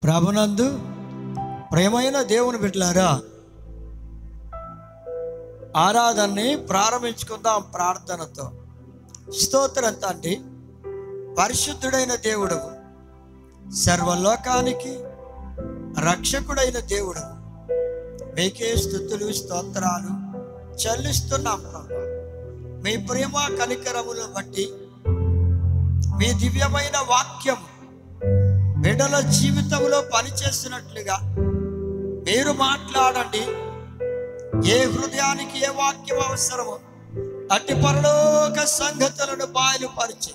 ప్రభునందు ప్రేమైన దేవుని బిడ్డలారా, ఆరాధనని ప్రారంభించుకుందాం ప్రార్థనతో. స్తోత్రం తండ్రి, పరిశుద్ధుడైన దేవుడు, సర్వలోకానికి రక్షకుడైన దేవుడు, మీకే స్తుతులు స్తోత్రాలు చెల్లిస్తున్నాం ప్రభు. మీ ప్రేమ కనికరములను బట్టి మీ దివ్యమైన వాక్యం బిడ్డల జీవితంలో పనిచేస్తున్నట్లుగా మీరు మాట్లాడండి. ఏ హృదయానికి ఏ వాక్యం అవసరమో అట్టి పరలోక సంగతులను బయలుపరిచి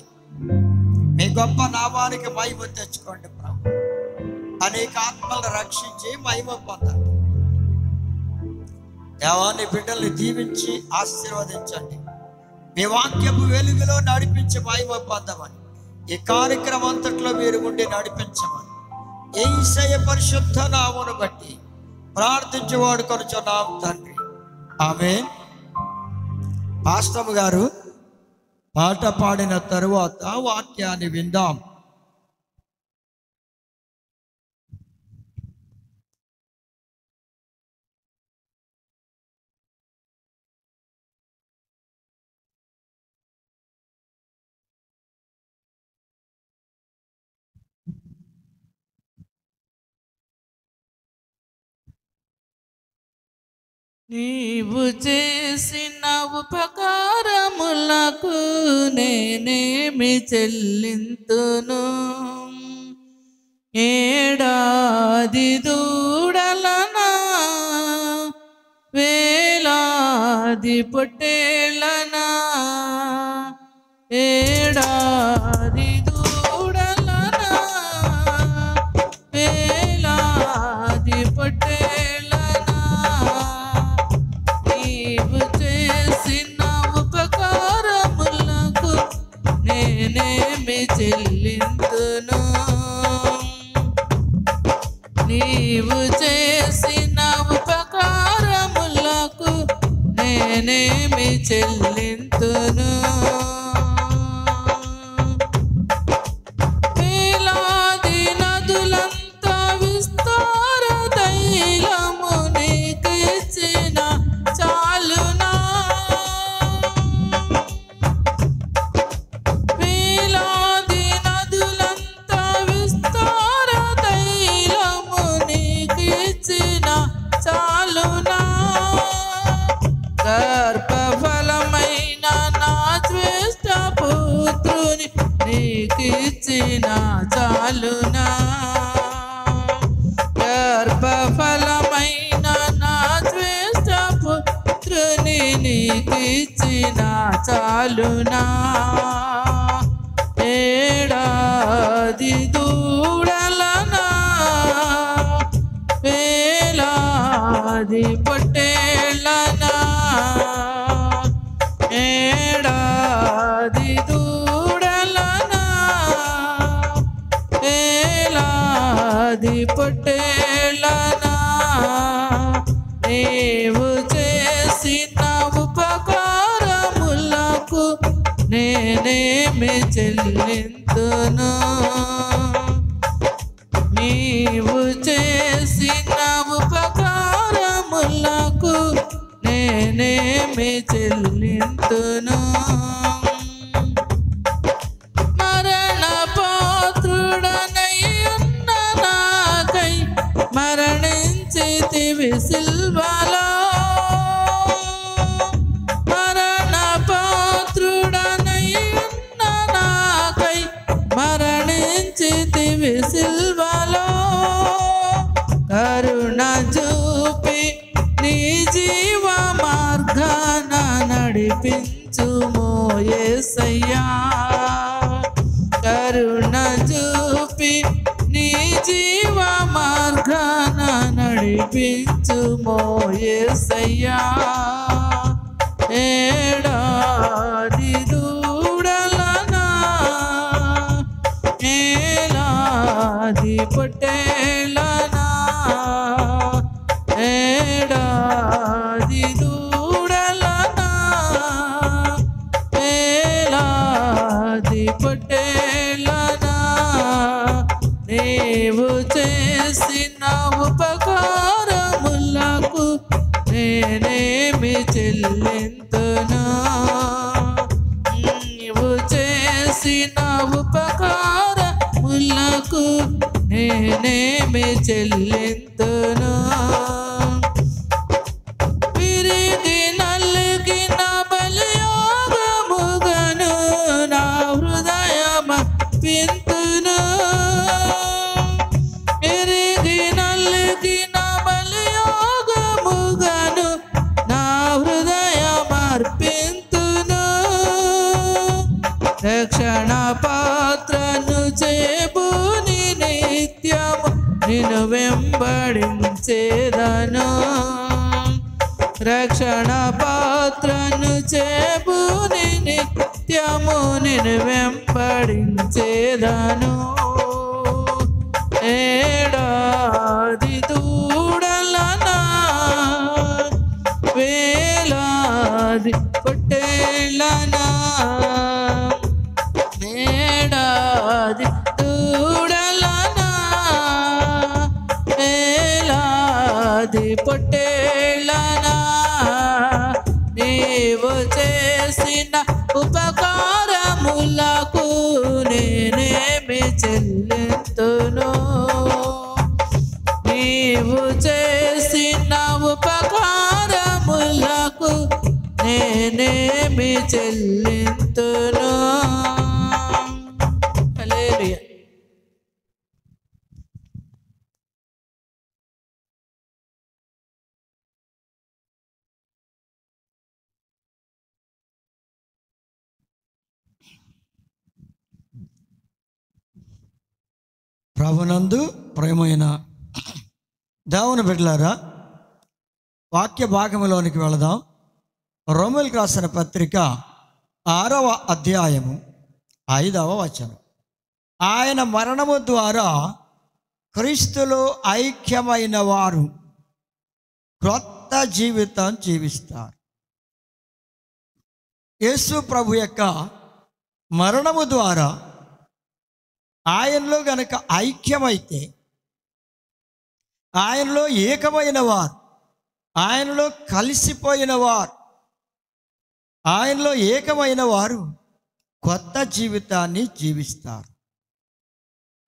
మీ గొప్ప నామానికి మహిమ తెచ్చుకోండి ప్రభు. అనేక ఆత్మలను రక్షించి మహిమ పొందండి. దేవాన్ని బిడ్డల్ని దీవించి ఆశీర్వదించండి. మీ వాక్యపు వెలుగులో నడిపించి మహిమ పొందమని, ఈ కార్యక్రమం అంతట్లో మీరు ఉండి నడిపించమని యేసయ్య పరిశుద్ధ నామమును బట్టి ప్రార్థించేవాడు కొనుచున్నాం తండ్రి, ఆమేన్. పాస్టర్ గారు పాట పాడిన తరువాత వాక్యాన్ని విందాం. నీవు చేసిన ఉపకారములకు నేనేమి చెల్లింతును? ఏడాది దూడలనా, వేలాది పొట్టేళ్ళనా, ఏడాది దూడలనా, వేలాది పొట్టేళ్ళనా, నీవు చేసిన ఉపకారములకు నేనేమి చెల్లింతును? నీవు చేసిన ఉపకారములకు నేనేమి చెల్లింతును? వేలాది నదులంత విస్తార తైలము నీకు ఇచ్చిన చాలునా? వేలాది నదులంత విస్తార తైలము నీకు ఇచ్చిన చాలునా? గర్భఫలమైన నా జ్యేష్ఠ పుత్రుని నీకు ఇచ్చిన చాలునా? గర్భఫలమైన నా జ్యేష్ఠ పుత్రుని నీకు ఇచ్చిన చాలునా? ఏడాది దూడలనా, వేలాది పొట్టేళ్ళనా, ఏడాది దూడలనా, వేలాది పొట్టేళ్ళనా, నీవు చేసిన ఉపకారములకు నేనేమి చెల్లింతును? నీవు చేసిన ఉపకారములకు నేనేమి చెల్లింతును? మరణ పాత్రుడనై ఉన్న నాకై మరణించితివి సిల్వలో. మరణ పాత్రుడనై ఉన్న నాకై మరణించితివి సిల్వలో. కరుణ చూపి నీ జీవ మార్గాన నడిపించుమో యేసయ్యా. కరుణ చూపి నీ జీవ మార్గాన నడిపించుమో యేసయ్యా. ఏడాది దూడలనా, ఏలాది పొట్టేళ్ళనా, ఏడాది దూడలనా, వేలాది పొట్టేళ్ళనా, నీవు చేసిన ఉపకారములకు నేనేమి చెల్లింతును. నీవు చేసిన ఉపకారములకు నేనేమి చెల్లింతును. విరిగి నలిగిన బలియాగముగను నా హృదయమర్పింతును. విరిగి నలిగిన బలియాగముగను నా హృదయమర్పింతును. రక్షణ పాత్రను చేబూని నిత్యము నిన్ను వెంబడించేదను. రక్షణ పాత్రను చేబూని నిత్యము నిన్ను వెంబడించేదను. ఏడాది దూడలనా వేలాది పొట్టేళ్ళనా ఏడాది దూడలనా వేలాది పొట్టేళ్ళనా నీవు చేసిన ఉపకారములకు నేనేమి చెల్లింతును. నీవు చేసిన ఉపకారములకు నేనేమి చెల్లింతును. హల్లెలూయా. ప్రభునందు ప్రేమైన దేవుని బిడ్డలారా, వాక్య భాగంలోనికి వెళదాం. రోమీయులకు రాసిన పత్రిక 6వ అధ్యాయము 5వ వచనం. ఆయన మరణము ద్వారా క్రీస్తులో ఐక్యమైన వారు క్రొత్త జీవితం జీవిస్తారు. యేసు ప్రభు యొక్క మరణము ద్వారా ఆయనలో గనక ఐక్యమైతే, ఆయనలో ఏకమైన వారు, ఆయనలో కలిసిపోయిన వారు, ఆయనలో ఏకమైన వారు కొత్త జీవితాన్ని జీవిస్తారు.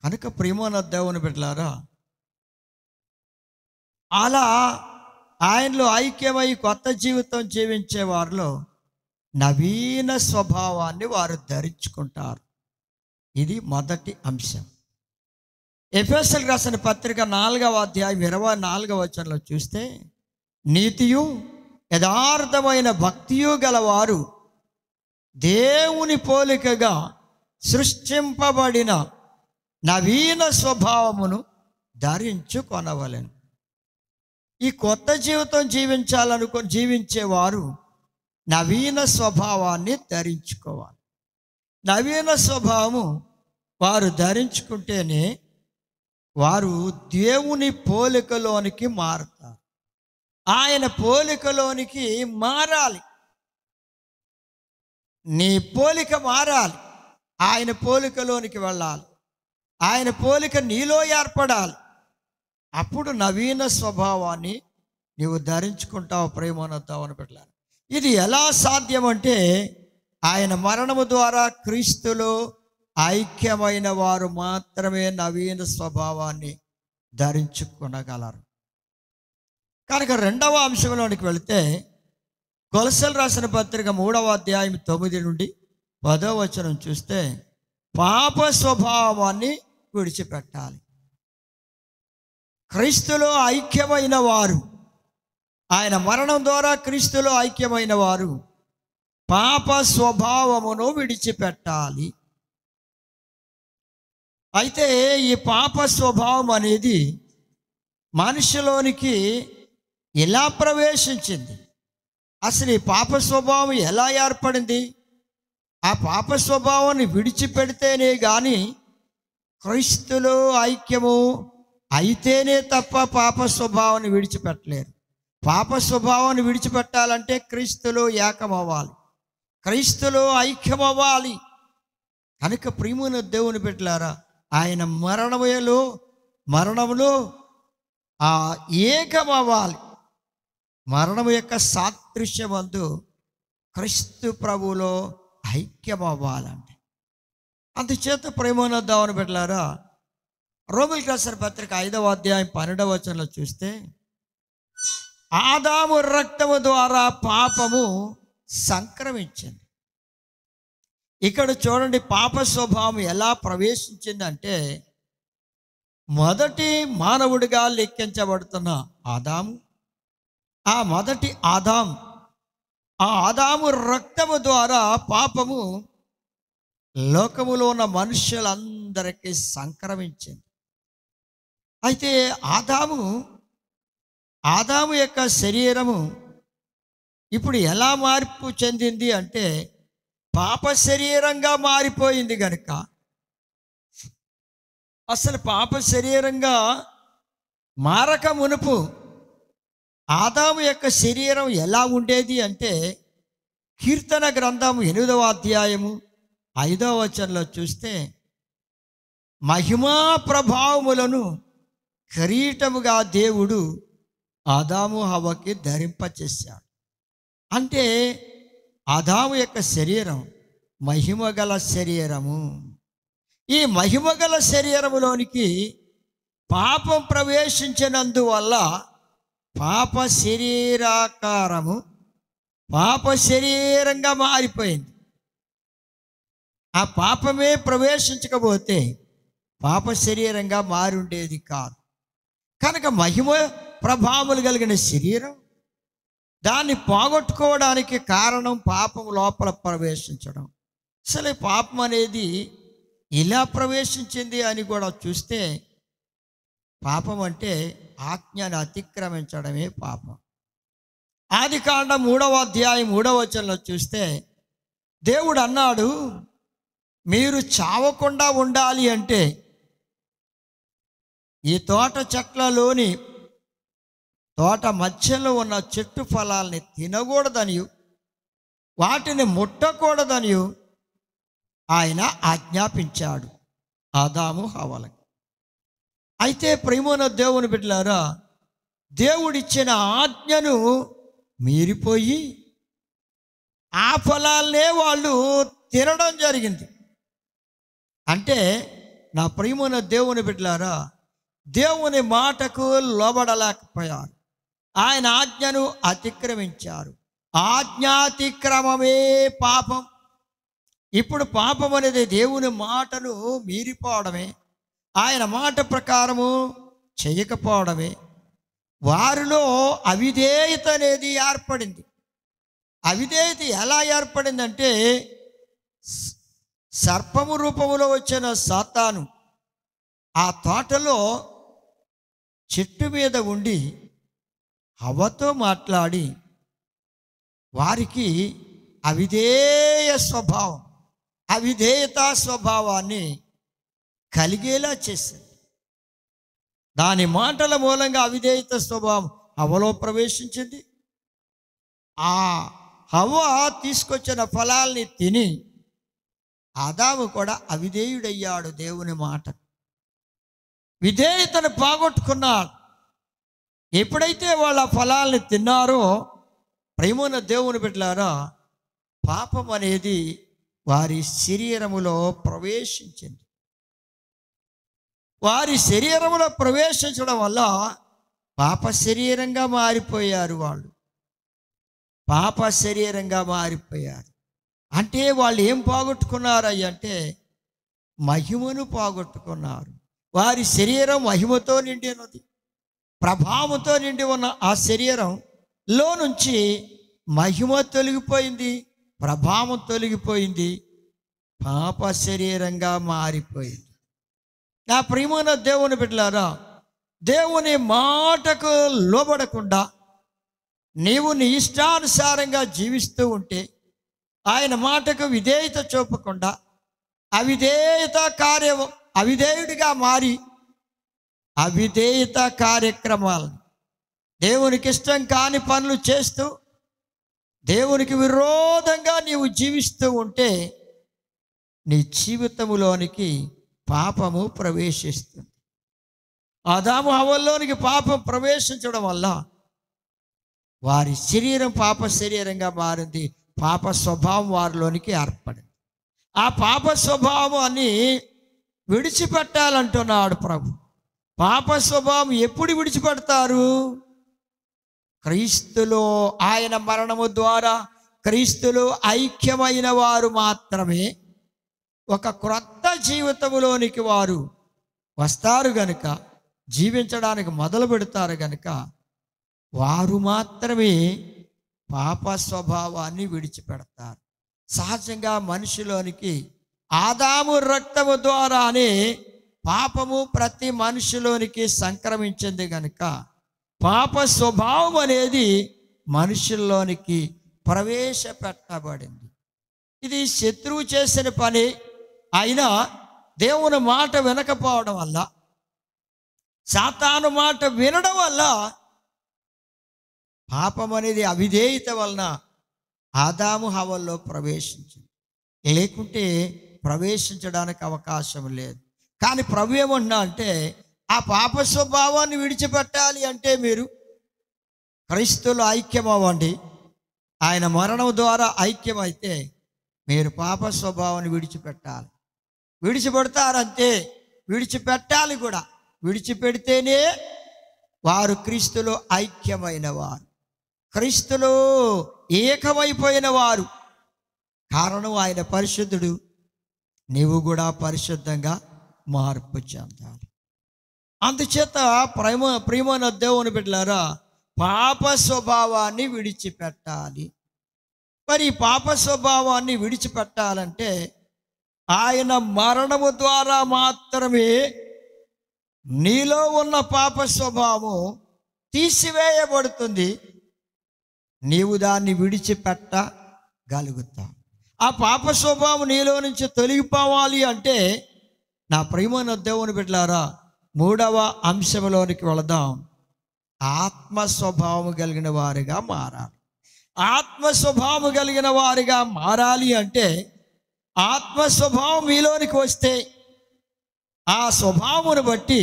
కనుక ప్రియమైన దేవుని బిడ్డలారా, అలా ఆయనలో ఐక్యమై కొత్త జీవితం జీవించే వారిలో నవీన స్వభావాన్ని వారు ధరించుకుంటారు. ఇది మొదటి అంశం. ఎఫెసీయులకు రాసిన పత్రిక 4వ అధ్యాయం 24వ వచనంలో చూస్తే, నీతియు యథార్థమైన భక్తియు గలవారు దేవుని పోలికగా సృష్టింపబడిన నవీన స్వభావమును ధరించుకొనవలెను. ఈ కొత్త జీవితం జీవించేవారు నవీన స్వభావాన్ని ధరించుకోవాలి. నవీన స్వభావము వారు ధరించుకుంటేనే వారు దేవుని పోలికలోనికి మారుతారు. ఆయన పోలికలోనికి మారాలి. నీ పోలిక మారాలి. ఆయన పోలికలోనికి వెళ్ళాలి. ఆయన పోలిక నీలో ఏర్పడాలి. అప్పుడు నవీన స్వభావాన్ని నీవు ధరించుకుంటావు. ప్రేమనొద్దామని పెట్టాలి. ఇది ఎలా సాధ్యమంటే, ఆయన మరణము ద్వారా క్రీస్తులో ఐక్యమైన వారు మాత్రమే నవీన స్వభావాన్ని ధరించుకొనగలరు. కనుక 2వ అంశంలోనికి వెళితే, కొలస్సీయులకు రాసిన పత్రిక 3వ అధ్యాయం 9 నుండి 10వ వచనం చూస్తే, పాప స్వభావాన్ని విడిచిపెట్టాలి. క్రీస్తులో ఐక్యమైన వారు, ఆయన మరణం ద్వారా క్రీస్తులో ఐక్యమైన వారు పాప స్వభావమును విడిచిపెట్టాలి. అయితే ఈ పాప స్వభావం అనేది మనిషిలోనికి ఎలా ప్రవేశించింది? అసలు ఈ పాప స్వభావం ఎలా ఏర్పడింది? ఆ పాప స్వభావాన్ని విడిచిపెడితేనే కానీ క్రీస్తులో ఐక్యము అయితేనే తప్ప పాప స్వభావాన్ని విడిచిపెట్టలేరు. పాప స్వభావాన్ని విడిచిపెట్టాలంటే క్రీస్తులో ఏకమవ్వాలి, క్రీస్తులో ఐక్యమవ్వాలి. కనుక ప్రియమైన దేవుని బిడ్డలారా, ఆయన మరణములో ఆ ఏకమవ్వాలి. మరణము యొక్క సాదృశ్యమందు క్రీస్తు ప్రభువులో ఐక్యమవ్వాలండి. అందుచేత ప్రేమోన్నద్దామని పెట్టారా, రోమిలికి రాసిన పత్రిక 5వ అధ్యాయం 12వ వచనంలో చూస్తే, ఆదాము రక్తము ద్వారా పాపము సంక్రమించింది. ఇక్కడ చూడండి, పాప స్వభావం ఎలా ప్రవేశించిందంటే, మొదటి మానవుడిగా లెక్కించబడుతున్న ఆదాము, ఆ మొదటి ఆదాము రక్తము ద్వారా పాపము లోకములో ఉన్న మనుషులందరికీ సంక్రమించింది. అయితే ఆదాము యొక్క శరీరము ఇప్పుడు ఎలా మార్పు చెందింది అంటే, పాప శరీరంగా మారిపోయింది కనుక, అసలు పాప శరీరంగా మారక మునుపు ఆదాము యొక్క శరీరం ఎలా ఉండేది అంటే, కీర్తన గ్రంథం 8వ అధ్యాయము 5వ వచనంలో చూస్తే, మహిమా ప్రభావములను కిరీటముగా దేవుడు ఆదాము హవ్వకి ధరింపచేశాడు. అంటే ఆదాము యొక్క శరీరం మహిమగల శరీరము. ఈ మహిమగల శరీరములోనికి పాపం ప్రవేశించినందువల్ల పాప శరీరంగా మారిపోయింది. ఆ పాపమే ప్రవేశించకపోతే పాప శరీరంగా మారి ఉండేది కాదు. కనుక మహిమ ప్రభావములు కలిగిన శరీరం, దాన్ని పోగొట్టుకోవడానికి కారణం పాపం లోపల ప్రవేశించడం. అసలు పాపం అనేది ఇలా ప్రవేశించింది అని కూడా చూస్తే, పాపం అంటే ఆజ్ఞను అతిక్రమించడమే పాపం. ఆదికాండం 3వ అధ్యాయం 3వ వచనంలో చూస్తే, దేవుడు అన్నాడు, మీరు చావకుండా ఉండాలి అంటే ఈ తోట మధ్యలో ఉన్న చెట్టు ఫలాల్ని తినకూడదనియు వాటిని ముట్టకూడదనియు ఆయన ఆజ్ఞాపించాడు ఆదాము హవ్వలకు. అయితే ప్రేమోన్న దేవుని బిడ్డలారా, దేవుడిచ్చిన ఆజ్ఞను మీరిపోయి ఆ ఫలాలనే వాళ్ళు తినడం జరిగింది. అంటే నా ప్రియమైన దేవుని బిడ్డలారా, దేవుని మాటకు లోబడలేకపోయారు, ఆయన ఆజ్ఞను అతిక్రమించారు. ఆజ్ఞాతిక్రమమే పాపం. ఇప్పుడు పాపం అనేది దేవుని మాటను మీరిపోవడమే, ఆయన మాట ప్రకారము చేయకపోవడమే. వారిలో అవిధేయత అనేది ఏర్పడింది. అవిధేయత ఎలా ఏర్పడిందంటే, సర్పము రూపంలో వచ్చిన సాతాను ఆ తోటలో చెట్టు మీద ఉండి హవ్వతో మాట్లాడి వారికి అవిధేయతా స్వభావాన్ని కలిగేలా చేసింది. దాని మాటల మూలంగా అవిధేయత స్వభావం హవ్వలో ప్రవేశించింది. ఆ హవ్వ తీసుకొచ్చిన ఫలాల్ని తిని ఆదాము కూడా అవిధేయుడయ్యాడు. దేవుని మాట విధేయతను పోగొట్టుకున్నాడు. ఎప్పుడైతే వాళ్ళ ఫలాల్ని తిన్నారో, ప్రేమన్న దేవుని బిడ్డలారా, పాపం అనేది వారి శరీరములో ప్రవేశించింది. వారి శరీరములో ప్రవేశించడం వల్ల పాప శరీరంగా మారిపోయారు. వాళ్ళు పాప శరీరంగా మారిపోయారు. అంటే వాళ్ళు ఏం పోగొట్టుకున్నారు అంటే, మహిమను పోగొట్టుకున్నారు. వారి శరీరం మహిమతో నిండి ఉన్నది, ప్రభావంతో నిండి ఉన్న ఆ శరీరంలో నుంచి మహిమ తొలగిపోయింది, ప్రభావం తొలగిపోయింది, పాప శరీరంగా మారిపోయింది. నా ప్రియమైన దేవుని బిడ్డలారా, దేవుని మాటకు లోబడకుండా నీవు నీ ఇష్టానుసారంగా జీవిస్తూ ఉంటే, ఆయన మాటకు విధేయత చూపకుండా అవిధేయుడిగా మారి అవిధేయత కార్యక్రమాలు, దేవునికి ఇష్టం కాని పనులు చేస్తూ దేవునికి విరోధంగా నీవు జీవిస్తూ ఉంటే, నీ జీవితంలోనికి పాపము ప్రవేశిస్తుంది. ఆదాము హవ్వలోనికి పాపం ప్రవేశించడం వల్ల వారి శరీరం పాప శరీరంగా మారింది. పాప స్వభావం వారిలోనికి ఏర్పడింది. ఆ పాప స్వభావాన్ని విడిచిపెట్టాలంటున్నాడు ప్రభు. పాప స్వభావం ఎప్పుడు విడిచిపెడతారు? క్రీస్తులో ఆయన మరణము ద్వారా క్రీస్తులో ఐక్యమైన వారు మాత్రమే ఒక క్రొత్త జీవితంలోనికి వారు వస్తారు గనుక, జీవించడానికి మొదలు పెడతారు గనుక వారు మాత్రమే పాప స్వభావాన్ని విడిచిపెడతారు. సహజంగా మనిషిలోనికి ఆదాము రక్తము ద్వారానే పాపము ప్రతి మనిషిలోనికి సంక్రమించింది గనుక పాప స్వభావం అనేది మనుషుల్లోనికి ప్రవేశపెట్టబడింది. ఇది శత్రువు చేసిన పని. అయినా దేవుని మాట వినకపోవడం వల్ల, సాతాను మాట వినడం వల్ల పాపం అనేది అవిధేయత వలన ఆదాము హవ్వల్లో ప్రవేశించింది. లేకుంటే ప్రవేశించడానికి అవకాశం లేదు. కానీ ప్రభు ఏమన్నా అంటే ఆ పాప స్వభావాన్ని విడిచిపెట్టాలి అంటే మీరు క్రీస్తులో ఐక్యం అవ్వండి. ఆయన మరణం ద్వారా ఐక్యమైతే మీరు పాప స్వభావాన్ని విడిచిపెట్టాలి. విడిచిపెడతారంతే, విడిచిపెట్టాలి కూడా. విడిచిపెడితేనే వారు క్రీస్తులో ఐక్యమైన వారు, క్రీస్తులో ఏకమైపోయిన వారు. కారణం ఆయన పరిశుద్ధుడు, నీవు కూడా పరిశుద్ధంగా మార్పు చెందాలి. అందుచేత ప్రియమైన దేవుని బిడ్డలారా, పాప స్వభావాన్ని విడిచిపెట్టాలి. మరి పాప స్వభావాన్ని విడిచిపెట్టాలంటే ఆయన మరణము ద్వారా మాత్రమే నీలో ఉన్న పాప స్వభావం తీసివేయబడుతుంది. నీవు దాన్ని విడిచిపెట్టగలుగుతావు. ఆ పాప స్వభావం నీలో నుంచి తొలగిపోవాలి అంటే నా ప్రియమైన దేవుని బిడ్డలారా, 3వ అంశంలోనికి వెళదాం. ఆత్మ స్వభావం కలిగిన వారిగా మారాలి. ఆత్మ స్వభావం కలిగిన వారిగా మారాలి అంటే ఆత్మ స్వభావం మీలోనికి వస్తే ఆ స్వభావమును బట్టి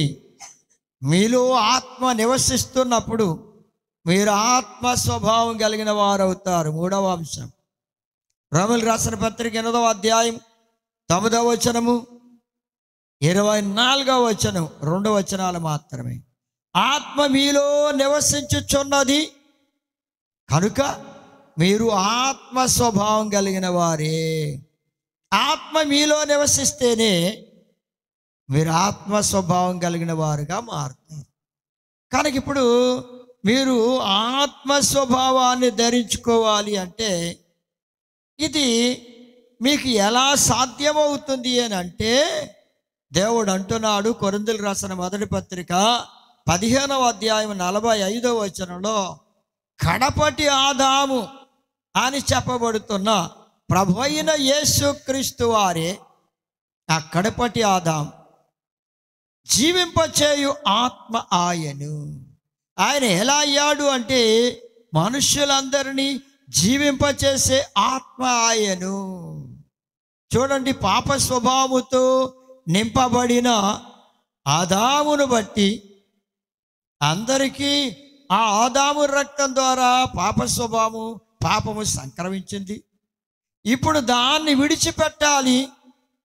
మీలో ఆత్మ నివసిస్తున్నప్పుడు మీరు ఆత్మ స్వభావం కలిగిన వారు అవుతారు. 3వ అంశం రోమీయులకు రాసిన పత్రిక 8వ అధ్యాయం 9వ వచనము 24వ వచనం 2 వచనాలు మాత్రమే. ఆత్మ మీలో నివసించుచున్నది కనుక మీరు ఆత్మ స్వభావం కలిగిన వారే. ఆత్మ మీలో నివసిస్తేనే మీరు ఆత్మ స్వభావం కలిగిన వారుగా మారుతారు. కనుక ఇప్పుడు మీరు ఆత్మ స్వభావాన్ని ధరించుకోవాలి అంటే ఇది మీకు ఎలా సాధ్యమవుతుంది అని అంటే దేవుడు అంటున్నాడు. కొరింథీయులకు రాసిన మొదటి పత్రిక 15వ అధ్యాయం 45వ వచనంలో కడపటి ఆదాము అని చెప్పబడుతున్న ప్రభు అయిన యేసుక్రీస్తు వారే ఆ కడపటి ఆదాము. జీవింపచేయు ఆత్మ ఆయను. ఆయన ఎలా అయ్యాడు అంటే మనుష్యులందరినీ జీవింపచేసే ఆత్మ ఆయను. చూడండి, పాప స్వభావముతో నింపబడిన ఆదామును బట్టి అందరికీ ఆ ఆదాము రక్తం ద్వారా పాపము సంక్రమించింది. ఇప్పుడు దాన్ని విడిచిపెట్టాలి,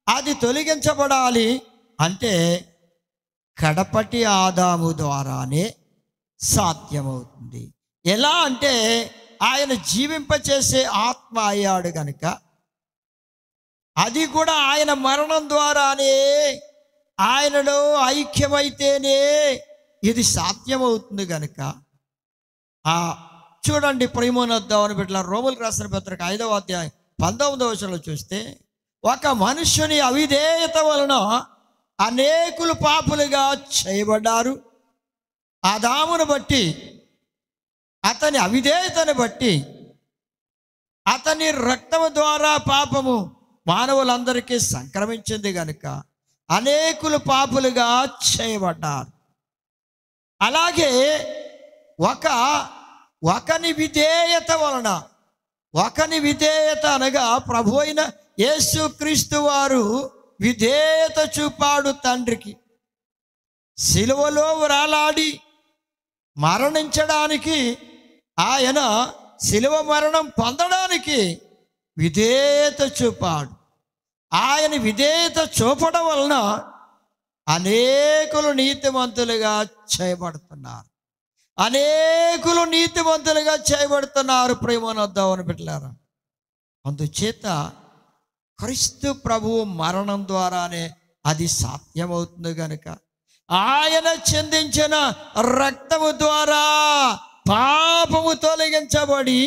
అది తొలగించబడాలి అంటే కడపటి ఆదాము ద్వారానే సాధ్యమవుతుంది. ఎలా అంటే ఆయన జీవింపచేసే ఆత్మ అయ్యాడు కనుక అది కూడా ఆయన మరణం ద్వారానే, ఆయనలో ఐక్యమైతేనే ఇది సాధ్యమవుతుంది కనుక చూడండి ప్రేమోనొద్దామని బిడ్డల రోమీయులకు రాసిన పత్రిక 5వ అధ్యాయం 19వ వచనంలో చూస్తే ఒక మనుష్యుని అవిధేయత వలన అనేకులు పాపులుగా చేయబడ్డారు. ఆదామును బట్టి, అతని అవిధేయతను బట్టి, అతని రక్తము ద్వారా పాపము మానవులందరికీ సంక్రమించింది కనుక అనేకులు పాపులుగా చేయబడ్డారు. అలాగే ఒకని విధేయత వలన, ఒకని విధేయత అనగా ప్రభు అయిన యేసుక్రీస్తు వారు విధేయత చూపాడు తండ్రికి. సిలువలో వ్రాలాడి మరణించడానికి, ఆయన సిలువ మరణం పొందడానికి విధేయత చూపాడు. ఆయన విధేయత చూపడం వలన అనేకులు నీతిమంతులుగా చేయబడుతున్నారు. అనేకులు నీతిమంతులుగా చేయబడుతున్నారు. ప్రేమనొద్దామని బిడ్డలారా, అందుచేత క్రీస్తు ప్రభువు మరణం ద్వారానే అది సాధ్యమవుతుంది కనుక ఆయన చెందించిన రక్తము ద్వారా పాపము తొలగించబడి,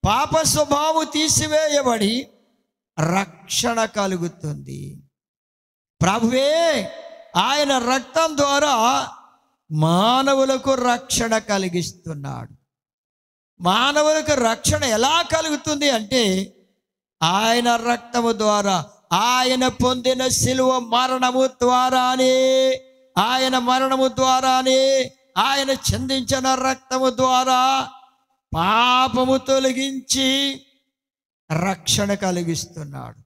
పాప స్వభావం తీసివేయబడి రక్షణ కలుగుతుంది. ప్రభువే ఆయన రక్తం ద్వారా మానవులకు రక్షణ కలిగిస్తున్నాడు. మానవులకు రక్షణ ఎలా కలుగుతుంది అంటే ఆయన రక్తము ద్వారా, ఆయన పొందిన శిలువ మరణము ద్వారానే, ఆయన మరణము ద్వారానే, ఆయన చిందించిన రక్తము ద్వారా పాపము తొలగించి రక్షణ కలిగిస్తున్నాడు.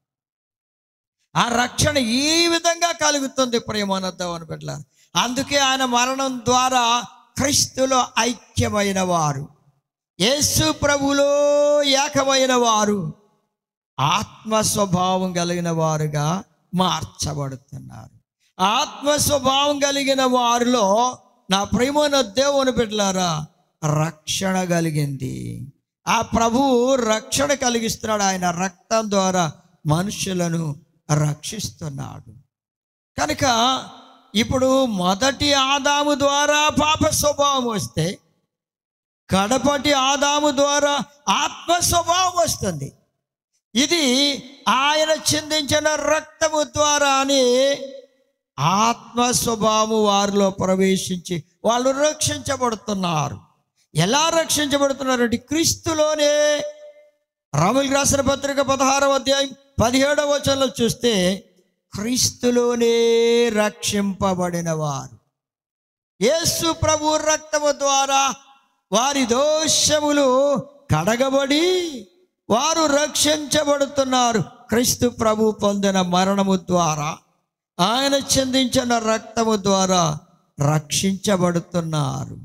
ఆ రక్షణ ఈ విధంగా కలుగుతుంది ప్రేమనొద్దామని బిడ్డలారా. అందుకే ఆయన మరణం ద్వారా క్రీస్తులో ఐక్యమైన వారు, యేసు ప్రభువులో ఏకమైన వారు ఆత్మ స్వభావం కలిగిన వారుగా మార్చబడుతున్నారు. ఆత్మ స్వభావం కలిగిన వారిలో నా ప్రియమైన దేవుని బిడ్డలారా రక్షణ కలిగింది. ఆ ప్రభువు రక్షణ కలిగిస్తున్నాడు. ఆయన రక్తం ద్వారా మనుషులను రక్షిస్తున్నాడు. కనుక ఇప్పుడు మొదటి ఆదాము ద్వారా పాప స్వభావం వస్తే, కడపటి ఆదాము ద్వారా ఆత్మ స్వభావం వస్తుంది. ఇది ఆయన చిందించిన రక్తము ద్వారానే ఆత్మ స్వభావం వారిలో ప్రవేశించి వాళ్ళు రక్షించబడుతున్నారు. ఎలా రక్షించబడుతున్నారంటే క్రీస్తులోనే. రోమీయులకు రాసిన పత్రిక 16వ అధ్యాయం 17వ వచనంలో చూస్తే క్రీస్తులోనే రక్షింపబడిన వారు, యేసు ప్రభు రక్తము ద్వారా వారి దోషములు కడగబడి వారు రక్షించబడుతున్నారు. క్రీస్తు ప్రభు పొందిన మరణము ద్వారా, ఆయన చెందించిన రక్తము ద్వారా రక్షించబడుతున్నారు.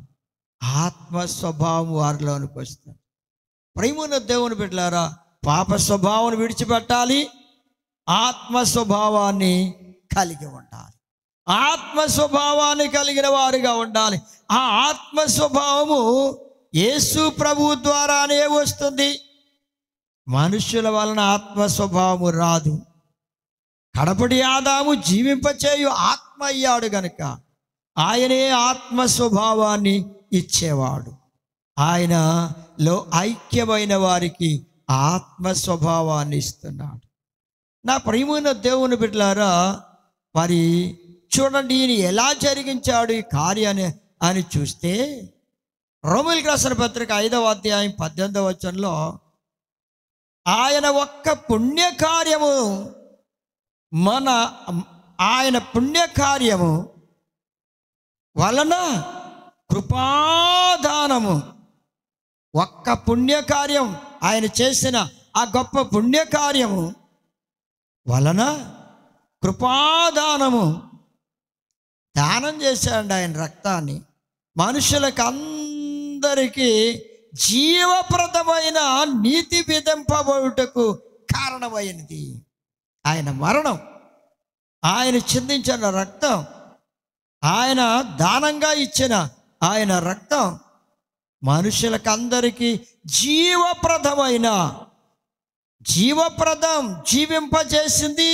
ఆత్మ స్వభావం వారిలోనికి వస్తుంది. ప్రేమన్న దేవుని బిడ్డలారా, పాప స్వభావాన్ని విడిచిపెట్టాలి, ఆత్మ స్వభావాన్ని కలిగి ఉండాలి. ఆత్మ స్వభావాన్ని కలిగిన వారుగా ఉండాలి. ఆ ఆత్మ స్వభావము యేసు ప్రభువు ద్వారానే వస్తుంది. మనుషుల వలన ఆత్మ స్వభావము రాదు. కడపటి ఆదాము జీవింపచేయు ఆత్మ అయ్యాడు గనుక ఆయనే ఆత్మ స్వభావాన్ని ఇచ్చేవాడు. ఆయనలో ఐక్యమైన వారికి ఆత్మ స్వభావాన్ని ఇస్తున్నాడు. నా ప్రియమైన దేవుని బిడ్డలారా, మరి చూడండి ఈయన ఎలా జరిగించాడు ఈ కార్యాన్ని అని చూస్తే, రోమీయులకు రాసిన పత్రిక 5వ అధ్యాయం 18వ వచనంలో ఆయన ఒక్క పుణ్యకార్యము ఆయన పుణ్యకార్యము వలన కృపాదానము, ఒక్క పుణ్యకార్యం ఆయన చేసిన ఆ గొప్ప పుణ్యకార్యము వలన కృపాదానము, దానం చేశాడు ఆయన రక్తాన్ని మనుషులకు అందరికీ జీవప్రదమైన నీతి విధింపబడుటకు కారణమైనది. ఆయన మరణం, ఆయన చిందించిన రక్తం, ఆయన దానంగా ఇచ్చిన ఆయన రక్తం మనుషులకందరికీ జీవింపజేసింది.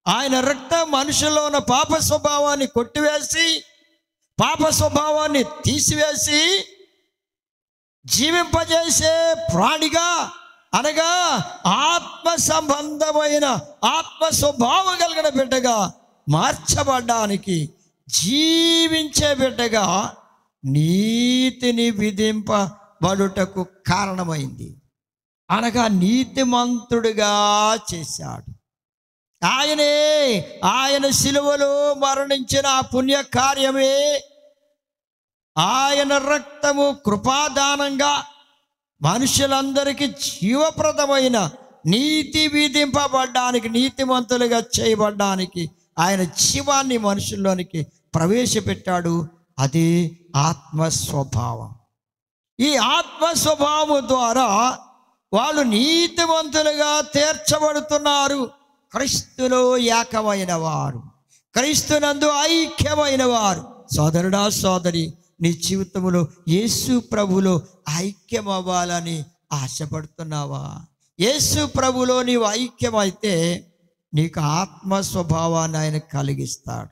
ఆయన రక్తం మనుషుల్లో ఉన్న పాప స్వభావాన్ని కొట్టివేసి, పాప స్వభావాన్ని తీసివేసి జీవింపజేసే ప్రాణిగా, అనగా ఆత్మ సంబంధమైన ఆత్మ స్వభావం కలిగిన బిడ్డగా మార్చబడ్డానికి, జీవించే బిడ్డగా నీతిని విధింపబడుటకు కారణమైంది. అనగా నీతిమంతుడిగా చేశాడు. ఆయన శిలువలో మరణించిన ఆ పుణ్యకార్యమే ఆయన రక్తము కృపాదానంగా మనుషులందరికీ జీవప్రదమైన నీతి విధింపబడ్డానికి, నీతిమంతులుగా చేయబడ్డానికి ఆయన జీవాన్ని మనుషుల్లోనికి ప్రవేశపెట్టాడు. అది ఆత్మ స్వభావం. ఈ ఆత్మ స్వభావం ద్వారా వాళ్ళు నీతిమంతులుగా తీర్చబడుతున్నారు. క్రీస్తులో ఏకమైన వారు, క్రీస్తునందు ఐక్యమైన వారు. సోదరుడా, సోదరి, నీ జీవితంలో యేసు ప్రభులో ఐక్యం అవ్వాలని ఆశపడుతున్నావా? యేసు ప్రభులో నీవు ఐక్యమైతే నీకు ఆత్మ స్వభావాన్ని ఆయన కలిగిస్తాడు.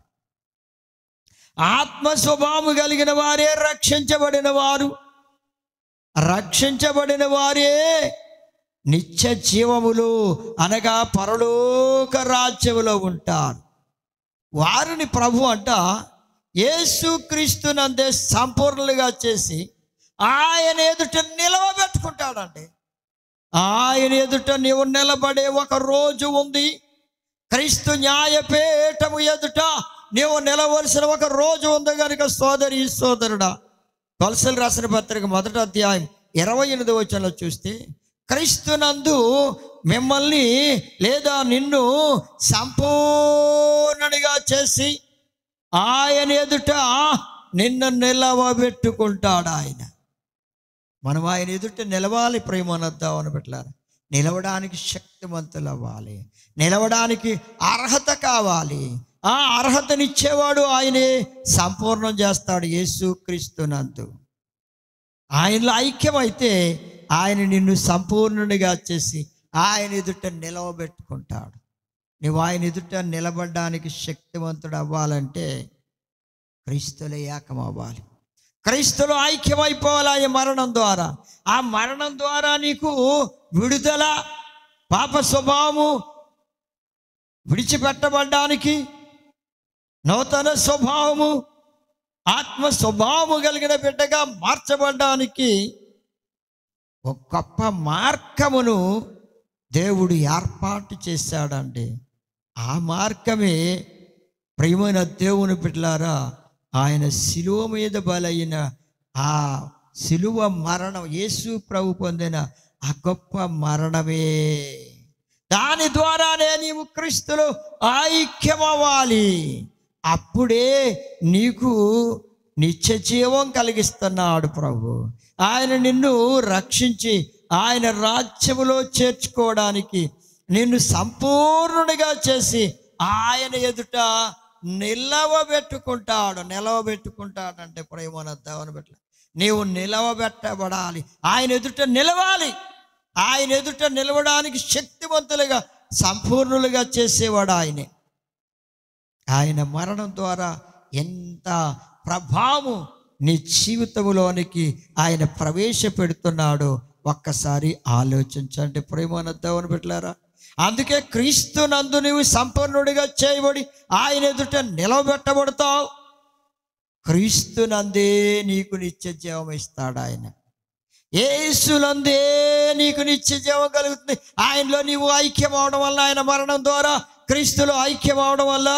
ఆత్మ స్వభావం కలిగిన వారే రక్షించబడిన వారు. రక్షించబడిన వారే నిత్య జీవములు అనగా పరలోక రాజ్యములో ఉంటారు. వారిని ప్రభు అంట యేసుక్రీస్తునందే సంపూర్ణులుగా చేసి ఆయన ఎదుట నిలవబెట్టుకుంటాడండి. ఆయన ఎదుట నీవు నిలబడే ఒక రోజు ఉంది. క్రీస్తు న్యాయపీఠము ఎదుట నీవు నిలవలసిన ఒక రోజు ఉంది కనుక సోదరి, సోదరుడా, కొలసలు రాసిన పత్రిక 1వ అధ్యాయం 28వ వచనంలో చూస్తే క్రీస్తునందు మిమ్మల్ని లేదా నిన్ను సంపూర్ణునిగా చేసి ఆయన ఎదుట నిన్ను నిలవబెట్టుకుంటాడు ఆయన. మనం ఆయన ఎదుట నిలవాలి. ప్రేమనద్దామని పెట్టారు. నిలవడానికి శక్తివంతులు అవ్వాలి. నిలవడానికి అర్హత కావాలి. ఆ అర్హతనిచ్చేవాడు ఆయనే. సంపూర్ణం చేస్తాడు యేసుక్రీస్తునందు. ఆయనలో ఐక్యమైతే ఆయన నిన్ను సంపూర్ణునిగా చేసి ఆయన ఎదుట నిలవబెట్టుకుంటాడు. నువ్వు ఆయన ఎదుట నిలబడడానికి శక్తివంతుడు అవ్వాలంటే క్రీస్తులో ఏకం అవ్వాలి. క్రీస్తులో ఐక్యమైపోవాలి ఆయన మరణం ద్వారా. ఆ మరణం ద్వారా నీకు విడుదల, పాప స్వభావము విడిచిపెట్టబడ్డానికి, నూతన స్వభావము, ఆత్మ స్వభావము కలిగిన బిడ్డగా మార్చబడ్డానికి ఒక గొప్ప మార్గమును దేవుడు ఏర్పాటు చేశాడండి. ఆ మార్గమే ప్రియమైన దేవుని బిడ్డలారా, ఆయన శిలువ మీద బలైన ఆ శిలువ మరణం, యేసు ప్రభు పొందిన ఆ గొప్ప మరణమే. దాని ద్వారానే నీవు క్రీస్తులో ఐక్యమవ్వాలి. అప్పుడే నీకు నిత్య జీవం కలిగిస్తున్నాడు ప్రభు. ఆయన నిన్ను రక్షించి ఆయన రాజ్యములో చేర్చుకోవడానికి, నిన్ను సంపూర్ణుడిగా చేసి ఆయన ఎదుట నిలవబెట్టుకుంటాడంటే ప్రేమనద్దామని పెట్ట నీవు నిలవబెట్టబడాలి. ఆయన ఎదుట నిలవాలి. ఆయన ఎదుట నిలవడానికి శక్తివంతులుగా, సంపూర్ణులుగా చేసేవాడు ఆయనే. ఆయన మరణం ద్వారా ఎంత ప్రభావం నీ జీవితంలోనికి ఆయన ప్రవేశపెడుతున్నాడో ఒక్కసారి ఆలోచించండి ప్రేమనద్దామని పెట్టారా. అందుకే క్రీస్తునందు నీవు సంపూర్ణుడిగా చేయబడి ఆయన ఎదుట నిలవబెట్టబడతావు. క్రీస్తునందే నీకు నిత్య జీవం ఇస్తాడు ఆయన. యేసునందే నీకు నిత్య జీవం కలుగుతుంది. ఆయనలో నీవు ఐక్యం అవడం వల్ల, ఆయన మరణం ద్వారా క్రీస్తులో ఐక్యం అవడం వల్ల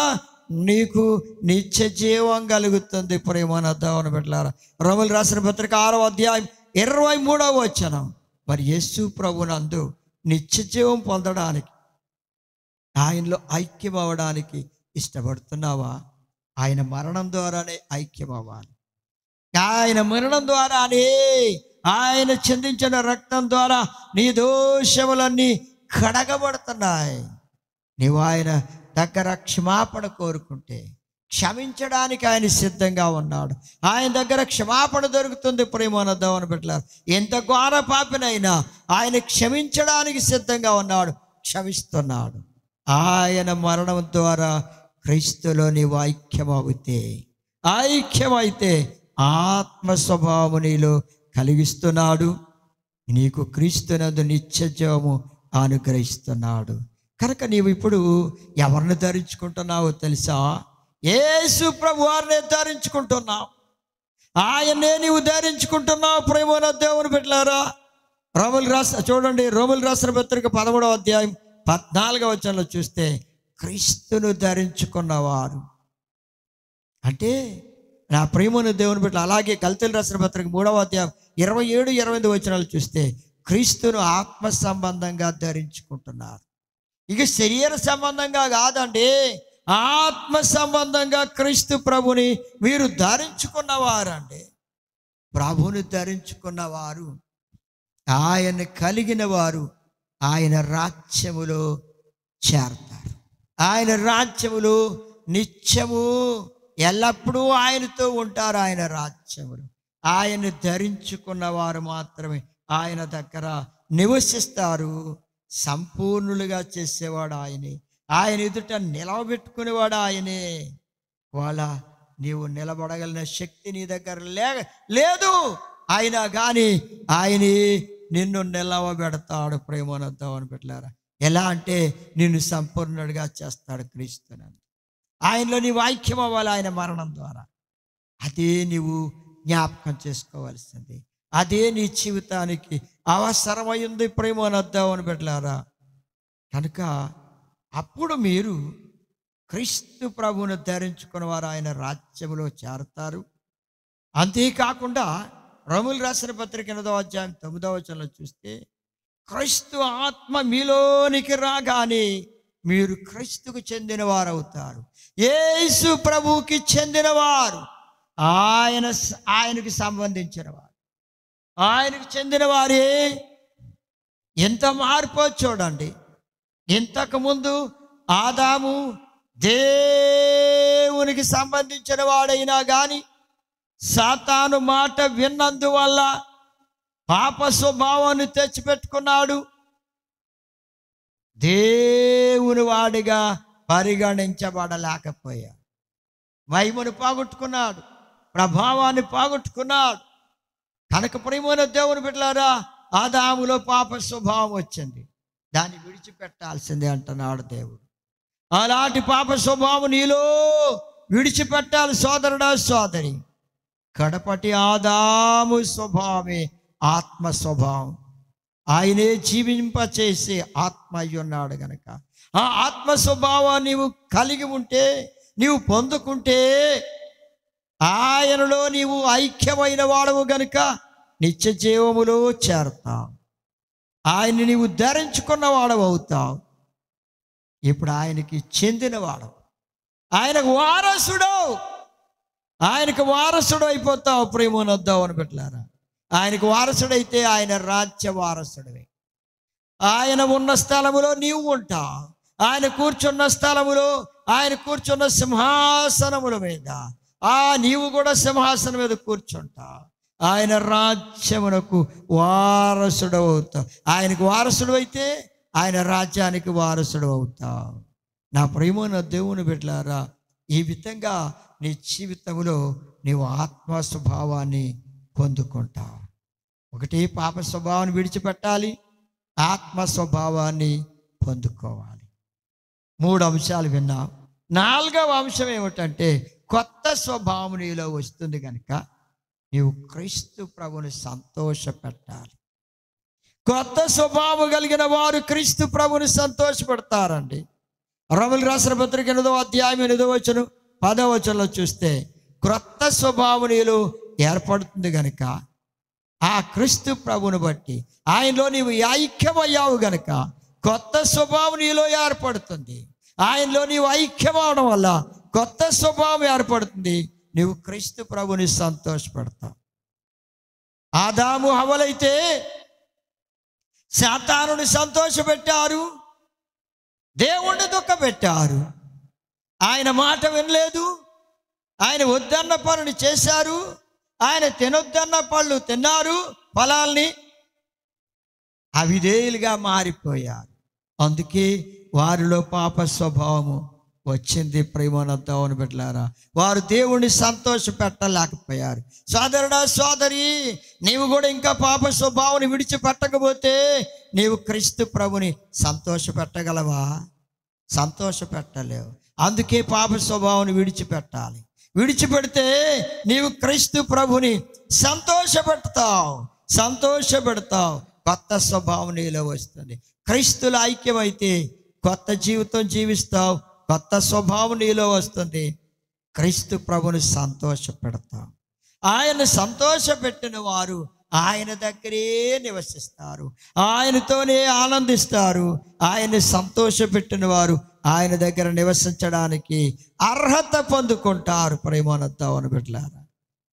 నీకు నిత్య జీవం కలుగుతుంది ప్రేమనద్దామని పెట్టారా. రోమీయులు రాసిన పత్రిక 6వ అధ్యాయం 23వ వచనం. మరి యేసు ప్రభునందు నిత్య జీవం పొందడానికి, ఆయనలో ఐక్యం అవ్వడానికి ఇష్టపడుతున్నావా? ఆయన మరణం ద్వారానే ఐక్యం అవ్వాలి. ఆయన మరణం ద్వారానే, ఆయన చిందించిన రక్తం ద్వారా నీ దోషములన్నీ కడగబడుతున్నాయి. నీవు ఆయన దగ్గర క్షమాపణ కోరుకుంటే క్షమించడానికి ఆయన సిద్ధంగా ఉన్నాడు. ఆయన దగ్గర క్షమాపణ దొరుకుతుంది ప్రేమనద్దామని పెట్టారు. ఎంత ఘోర పాపినైనా ఆయన క్షమించడానికి సిద్ధంగా ఉన్నాడు, క్షమిస్తున్నాడు. ఆయన మరణం ద్వారా క్రీస్తులో నీవు ఐక్యమైతే ఆత్మ స్వభావము నీలో కలిగిస్తున్నాడు. నీకు క్రీస్తునందు నిత్య జీవము అనుగ్రహిస్తున్నాడు. కనుక నీవు ఇప్పుడు ఎవరిని ధరించుకుంటున్నావో తెలుసా? యేసు ప్రభు వారిని ధరించుకుంటున్నావు. ఆయన్నే నీవు ధరించుకుంటున్నావు ప్రేమన దేవుని బిడ్డలారా. రోమీయులు రాసిన పత్రిక 13వ అధ్యాయం 14వ వచనంలో చూస్తే క్రీస్తును ధరించుకున్నవారు అంటే నా ప్రేమను దేవుని బిడ్డలు. అలాగే గలతీయులకు రాసిన పత్రిక 3వ అధ్యాయం 27, 28 వచనాలు చూస్తే క్రీస్తును ఆత్మ సంబంధంగా ధరించుకుంటున్నారు. ఇక శరీర సంబంధంగా కాదండి, ఆత్మ సంబంధంగా క్రీస్తు ప్రభుని మీరు ధరించుకున్నవారండి. ప్రభుని ధరించుకున్నవారు, ఆయన కలిగిన వారు ఆయన రాజ్యములో చేరతారు. ఆయన రాజ్యములో నిత్యము ఎల్లప్పుడూ ఆయనతో ఉంటారు. ఆయన రాజ్యములు ఆయన ధరించుకున్న వారు మాత్రమే ఆయన దగ్గర నివసిస్తారు. సంపూర్ణులుగా చేసేవాడు ఆయనే, ఆయన ఎదుట నిలవబెట్టుకునేవాడు ఆయనే. వాళ్ళ నీవు నిలబడగలిగిన శక్తి నీ దగ్గర లేదు, అయినా కానీ ఆయనే నిన్ను నిలవబెడతాడు. ప్రేమనంతామని పెట్టారా? ఎలా అంటే నిన్ను సంపూర్ణుడిగా చేస్తాడు క్రీస్తునందు. ఆయనలో నీవు ఐక్యం అవ్వాలి ఆయన మరణం ద్వారా. అదే నీవు జ్ఞాపకం చేసుకోవాల్సింది, అదే నీ జీవితానికి అవసరమైంది. ప్రేమనంతామని పెట్టారా? కనుక అప్పుడు మీరు క్రీస్తు ప్రభువును ధరించుకున్న వారు ఆయన రాజ్యములో చేరతారు. అంతేకాకుండా రోమీయులు రాసిన పత్రిక 8వ అధ్యాయం 9వ వచనంలో చూస్తే, క్రీస్తు ఆత్మ మీలోనికి రాగానే మీరు క్రీస్తుకు చెందిన వారు అవుతారు. యేసు ప్రభువుకి చెందినవారు, ఆయనకు సంబంధించిన వారు, ఆయనకు చెందిన వారే. ఎంత మార్పో చూడండి. ఇంతకుముందు ఆదాము దేవునికి సంబంధించిన వాడైనా కానీ సాతాను మాట విన్నందువల్ల పాప స్వభావాన్ని తెచ్చిపెట్టుకున్నాడు. దేవుని వాడిగా పరిగణించబడలేకపోయాడు. మహిమను పోగొట్టుకున్నాడు, ప్రభావాన్ని పోగొట్టుకున్నాడు. కనుక ప్రియమైన దేవుని బిడ్డలారా, ఆదాములో పాప స్వభావం వచ్చింది, దాన్ని విడిచిపెట్టాల్సిందే అంటున్నాడు దేవుడు. అలాంటి పాప స్వభావం నీలో విడిచిపెట్టాలి సోదరుడా, సోదరి. కడపటి ఆదాము స్వభావమే ఆత్మ స్వభావం. ఆయనే జీవింపచేసే ఆత్మ అయి ఉన్నాడు గనక ఆ ఆత్మ స్వభావాన్ని నీవు కలిగి ఉంటే, నీవు పొందుకుంటే, ఆయనలో నీవు ఐక్యమైన వాడవు గనుక నిత్య జీవములో చేరతావు. ఆయన్ని నీవు ధరించుకున్న వాడవు అవుతావు. ఇప్పుడు ఆయనకి చెందినవాడవు, ఆయనకు వారసుడవు, ఆయనకు వారసుడు అయిపోతావు. ప్రేమనొద్దావు అని పెట్టారా? ఆయనకు వారసుడైతే ఆయన రాజ్య వారసుడివే. ఆయన ఉన్న స్థలములో నీవు ఉంటావు. ఆయన కూర్చున్న స్థలములో, ఆయన కూర్చున్న సింహాసనముల మీద నీవు కూడా సింహాసనం మీద కూర్చుంటావు. ఆయన రాజ్యమునకు వారసుడు అవుతావు. ఆయనకు వారసుడు అయితే ఆయన రాజ్యానికి వారసుడు అవుతావు. నా ప్రియమైన దేవుని బిడ్డలారా, ఈ విధంగా నీ జీవితంలో నీవు ఆత్మ స్వభావాన్ని పొందుకుంటావు. ఒకటి, పాప స్వభావాన్ని విడిచిపెట్టాలి, ఆత్మ స్వభావాన్ని పొందుకోవాలి. 3 అంశాలు విన్నాం. 4వ అంశం ఏమిటంటే, కొత్త స్వభావం నీలో వస్తుంది కనుక నీవు క్రీస్తు ప్రభుని సంతోషపెట్టాలి. కొత్త స్వభావం కలిగిన వారు క్రీస్తు ప్రభుని సంతోషపెడతారండి. రోమీయులకు రాసిన పత్రిక 8వ అధ్యాయం 8వ వచనం 10వ వచనంలో చూస్తే, క్రొత్త స్వభావం నీలో ఏర్పడుతుంది కనుక ఆ క్రీస్తు ప్రభుని బట్టి ఆయనలో నీవు ఐక్యమయ్యావు గనక కొత్త స్వభావం నీలో ఏర్పడుతుంది. ఆయనలో నీవు ఐక్యమవడం వల్ల కొత్త స్వభావం ఏర్పడుతుంది. నీవు క్రీస్తు ప్రభుని సంతోషపెడతావు. ఆదాము హవ్వలైతే సాతానుని సంతోషపెట్టారు, దేవుణ్ణి దుఃఖపెట్టారు. ఆయన మాట వినలేదు, ఆయన వద్దన్న పనులు చేశారు, ఆయన తినొద్దన్న పళ్ళు తిన్నారు, ఫలాల్ని అవిధేయులుగా మారిపోయారు. అందుకే వారిలో పాప స్వభావము వచ్చింది. ప్రేమనంతావని బిడ్డలారా, వారు దేవుణ్ణి సంతోష పెట్టలేకపోయారు. సోదరుడా, సోదరి, నీవు కూడా ఇంకా పాప స్వభావాన్ని విడిచిపెట్టకపోతే నీవు క్రీస్తు ప్రభుని సంతోష పెట్టగలవా? సంతోష పెట్టలేవు. అందుకే పాప స్వభావాన్ని విడిచిపెట్టాలి. విడిచిపెడితే నీవు క్రీస్తు ప్రభుని సంతోషపెడతావు. కొత్త స్వభావం నీలో వస్తుంది. క్రీస్తుల ఐక్యమైతే కొత్త జీవితం జీవిస్తావు, కొత్త స్వభావం నీలో వస్తుంది. క్రీస్తు ప్రభుని సంతోషపెడతావు. ఆయన సంతోషపెట్టిన వారు ఆయన దగ్గరే నివసిస్తారు, ఆయనతోనే ఆనందిస్తారు. ఆయన్ని సంతోషపెట్టిన వారు ఆయన దగ్గర నివసించడానికి అర్హత పొందుకుంటారు. ప్రేమానందావని బిడ్డలారా,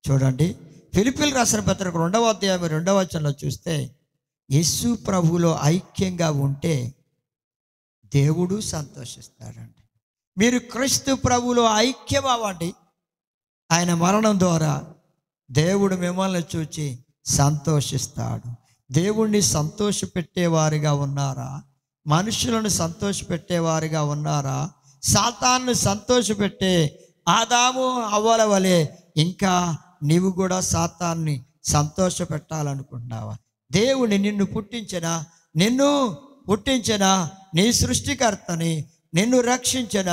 చూడండి, ఫిలిప్పీయులకు రాసిన పత్రిక 2వ అధ్యాయం 2వ వచనంలో చూస్తే, యేసు ప్రభువులో ఐక్యంగా ఉంటే దేవుడు సంతోషిస్తాడండి. మీరు క్రీస్తు ప్రభువులో ఐక్యం అవ్వండి. ఆయన మరణం ద్వారా దేవుడు మిమ్మల్ని చూచి సంతోషిస్తాడు. దేవుణ్ణి సంతోషపెట్టేవారిగా ఉన్నారా? మనుషులను సంతోషపెట్టేవారిగా ఉన్నారా? సాతాన్ని సంతోషపెట్టే ఆదాము హవ్వల వలె ఇంకా నీవు కూడా సాతాన్ని సంతోషపెట్టాలనుకుంటున్నావా? దేవుని నిన్ను పుట్టించిన నీ సృష్టికర్తని, నిన్ను రక్షించిన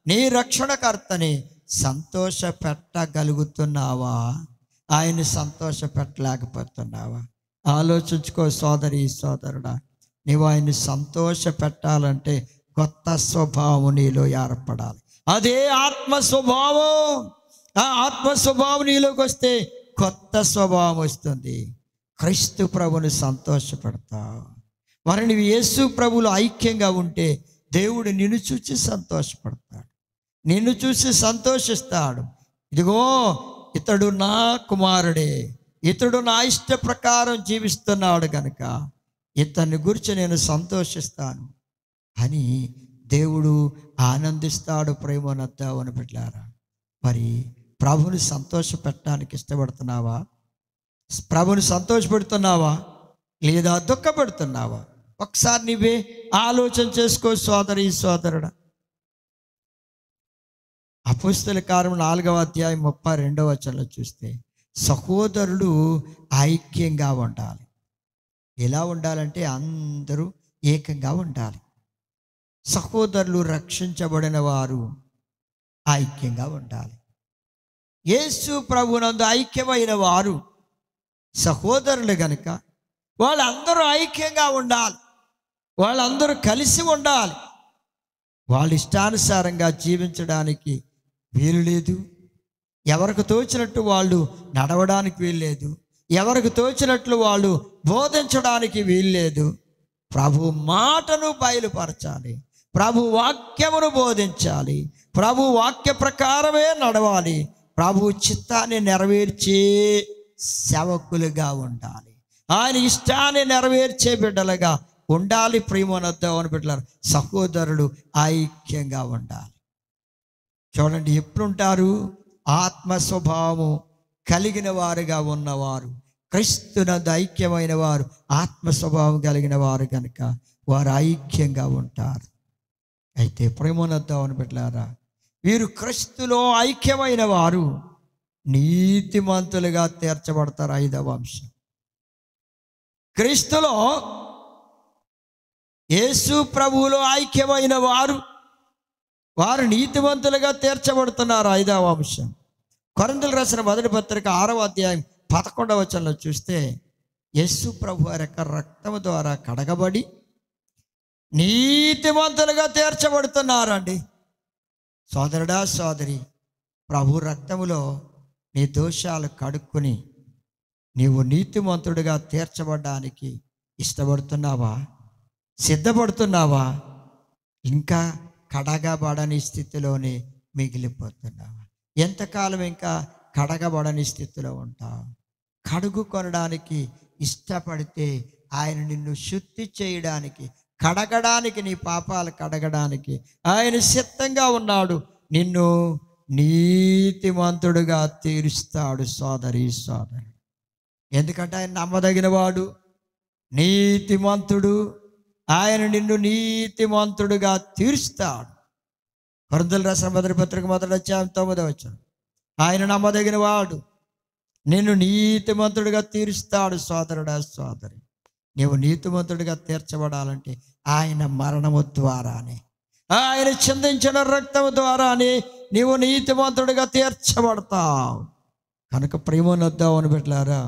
నీ రక్షణకర్తని సంతోషపెట్టగలుగుతున్నావా? ఆయన్ని సంతోషపెట్టలేకపోతున్నావా? ఆలోచించుకో సోదరి, సోదరుడా. నీవు ఆయన్ని సంతోషపెట్టాలంటే కొత్త స్వభావం నీలో ఏర్పడాలి. అదే ఆత్మ స్వభావం. ఆ ఆత్మ స్వభావం నీలోకి వస్తే కొత్త స్వభావం వస్తుంది. క్రీస్తు ప్రభుని సంతోషపెడతావు. మరి నువ్వు యేసు ప్రభువులో ఐక్యంగా ఉంటే దేవుడు నిన్ను చూసి సంతోషపడతాడు, నిన్ను చూసి సంతోషిస్తాడు. ఇదిగో, ఇతడు నా కుమారుడే, ఇతడు నా ఇష్ట ప్రకారం జీవిస్తున్నాడు కనుక ఇతన్ని గురించి నేను సంతోషిస్తాను అని దేవుడు ఆనందిస్తాడు. ప్రేమనద్దావని బిడ్డలారా, మరి ప్రభుని సంతోషపెట్టడానికి ఇష్టపడుతున్నావా? ప్రభుని సంతోషపెడుతున్నావా లేదా దుఃఖపెడుతున్నావా? ఒకసారి నీవే ఆలోచన చేసుకో సోదరి, సోదరుడా. అపోస్తల కార్యం 4వ అధ్యాయం 32వ వచనంలో చూస్తే, సహోదరులు ఐక్యంగా ఉండాలి. ఎలా ఉండాలంటే అందరూ ఏకంగా ఉండాలి. సహోదరులు రక్షించబడిన వారు ఐక్యంగా ఉండాలి. యేసు ప్రభునందు ఐక్యమైన వారు సహోదరులు గనుక వాళ్ళందరూ ఐక్యంగా ఉండాలి, వాళ్ళందరూ కలిసి ఉండాలి. వాళ్ళ ఇష్టానుసారంగా జీవించడానికి వీలు లేదు. ఎవరికి తోచినట్టు వాళ్ళు నడవడానికి వీలు లేదు. ఎవరికి తోచినట్లు వాళ్ళు బోధించడానికి వీలు లేదు. ప్రభు మాటను బయలుపరచాలి, ప్రభు వాక్యమును బోధించాలి, ప్రభు వాక్య ప్రకారమే నడవాలి, ప్రభు చిత్తాన్ని నెరవేర్చే సేవకులుగా ఉండాలి, ఆయన ఇష్టాన్ని నెరవేర్చే బిడ్డలుగా ఉండాలి. ప్రియమనద్దామని బిడ్డలారు, సహోదరులు ఐక్యంగా ఉండాలి. చూడండి, ఎప్పుడుంటారు? ఆత్మ స్వభావము కలిగిన వారుగా ఉన్నవారు, క్రీస్తునందు ఐక్యమైన వారు, ఆత్మ స్వభావం కలిగిన వారు కనుక వారు ఐక్యంగా ఉంటారు. అయితే ప్రేమనద్దామని బిడ్డలారా, వీరు క్రీస్తులో ఐక్యమైన వారు నీతిమంతులుగా తీర్చబడతారు. 5వ అంశం, క్రీస్తులో యేసు ప్రభువులో ఐక్యమైన వారు నీతిమంతులుగా తీర్చబడుతున్నారు. 5వ అంశం, కొరింథీయులకు రాసిన మొదటి పత్రిక 6వ అధ్యాయం 11వ వచనంలో చూస్తే, యేసు ప్రభు వారి యొక్క రక్తము ద్వారా కడగబడి నీతిమంతులుగా తీర్చబడుతున్నారండి. సోదరుడా, సోదరి, ప్రభు రక్తములో నీ దోషాలు కడుక్కుని నీవు నీతిమంతుడిగా తీర్చబడడానికి ఇష్టపడుతున్నావా? సిద్ధపడుతున్నావా? ఇంకా కడగబడని స్థితిలోనే మిగిలిపోతున్నావా? ఎంతకాలం ఇంకా కడగబడని స్థితిలో ఉంటావు? కడుగు కొనడానికి ఇష్టపడితే ఆయన నిన్ను శుద్ధి చేయడానికి, కడగడానికి, నీ పాపాలు కడగడానికి ఆయన సిద్ధంగా ఉన్నాడు. నిన్ను నీతిమంతుడుగా తీరుస్తాడు. సోదరి, సోదరుడు, ఎందుకంటే ఆయన నమ్మదగిన వాడు, నీతిమంతుడు. ఆయన నిన్ను నీతిమంతుడుగా తీరుస్తాడు. కొరింథీయులకు రాసిన మొదటి పత్రిక 1వ అధ్యాయం 9వ వచనం, ఆయన నమ్మదగిన వాడు, నిన్ను నీతిమంతుడిగా తీరుస్తాడు. సోదరుడా, సోదరి, నీవు నీతిమంతుడిగా తీర్చబడాలంటే ఆయన మరణము ద్వారానే, ఆయన చిందించిన రక్తము ద్వారానే నీవు నీతిమంతుడిగా తీర్చబడతావు. కనుక ప్రేమనొద్దామని బిడ్డలారా,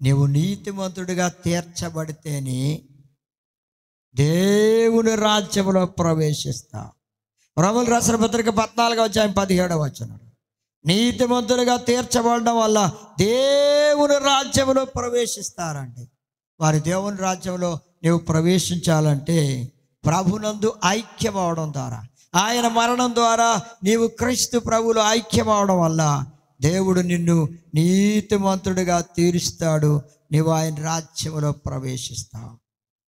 నీవు నీతిమంతుడిగా తీర్చబడితేనే దేవుని రాజ్యంలో ప్రవేశిస్తావు. రోమీయులకు రాసిన పత్రిక 14వ అధ్యాయం 17వ వచనం, నీతిమంతులుగా తీర్చబడడం వల్ల దేవుని రాజ్యంలో ప్రవేశిస్తారండి. వారి దేవుని రాజ్యంలో నీవు ప్రవేశించాలంటే ప్రభునందు ఐక్యం అవడం ద్వారా, ఆయన మరణం ద్వారా నీవు క్రీస్తు ప్రభువులో ఐక్యం అవడం వల్ల దేవుడు నిన్ను నీతిమంతుడిగా తీరుస్తాడు. నీవు ఆయన రాజ్యంలో ప్రవేశిస్తావు.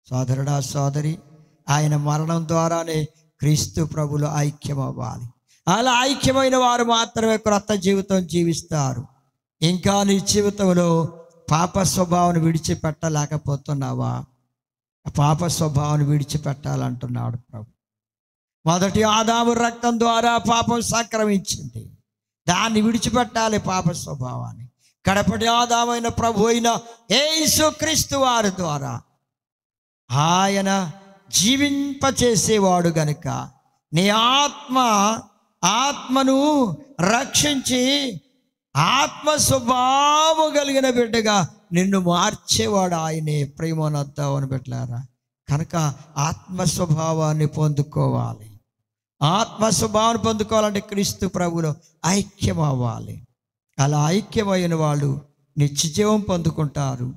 సోదరుడా, సోదరి, ఆయన మరణం ద్వారానే క్రీస్తు ప్రభువులో ఐక్యం అవ్వాలి. అలా ఐక్యమైన వారు మాత్రమే క్రొత్త జీవితం జీవిస్తారు. ఇంకా నీ జీవితంలో పాప స్వభావాన్ని విడిచిపెట్టలేకపోతున్నావా? పాప స్వభావాన్ని విడిచిపెట్టాలంటున్నాడు ప్రభు. మొదటి ఆదాము రక్తం ద్వారా పాపం సంక్రమించింది, దాన్ని విడిచిపెట్టాలి పాప స్వభావాన్ని. కడపటి ఆదామైన ప్రభు అయిన యేసుక్రీస్తు వారి ద్వారా ఆయన జీవింపచేసేవాడు గనుక నీ ఆత్మను రక్షించి ఆత్మ స్వభావం కలిగిన బిడ్డగా నిన్ను మార్చేవాడు ఆయనే. ప్రేమనొద్దామని పెట్టారా? కనుక ఆత్మ స్వభావాన్ని పొందుకోవాలి. ఆత్మ స్వభావాన్ని పొందుకోవాలంటే క్రీస్తు ప్రభువులో ఐక్యం అవ్వాలి. అలా ఐక్యమైన వాళ్ళు నిత్యజీవం పొందుకుంటారు.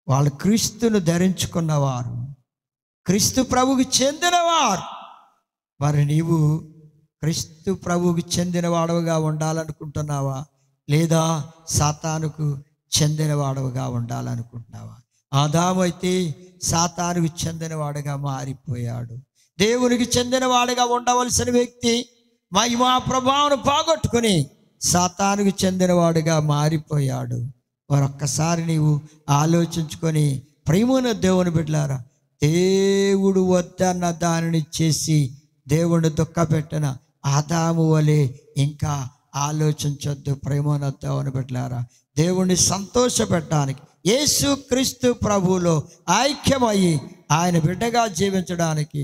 వాళ్ళు క్రీస్తును ధరించుకున్నవారు, క్రీస్తు ప్రభువుకి చెందినవారు. మరి నీవు క్రీస్తు ప్రభువుకి చెందినవాడవుగా ఉండాలనుకుంటున్నావా? లేదా సాతానుకు చెందినవాడవుగా ఉండాలనుకుంటున్నావా? ఆదాము అయితే సాతానుకు చెందినవాడుగా మారిపోయాడు. దేవునికి చెందినవాడుగా ఉండవలసిన వ్యక్తి మహిమా ప్రభావం పోగొట్టుకుని సాతానుకు చెందినవాడుగా మారిపోయాడు. మరొక్కసారి నీవు ఆలోచించుకొని ప్రేమను దేవుని బిడ్డలారా, దేవుడు వద్దన్న దానిని చేసి దేవుడిని దుఃఖపెట్టిన ఆదాము వలె ఇంకా ఆలోచించొద్దు. ప్రేమను దేవుని బిడ్డలారా, దేవుణ్ణి సంతోషపెట్టడానికి యేసు క్రీస్తు ప్రభువులో ఐక్యమయ్యి ఆయన బిడ్డగా జీవించడానికి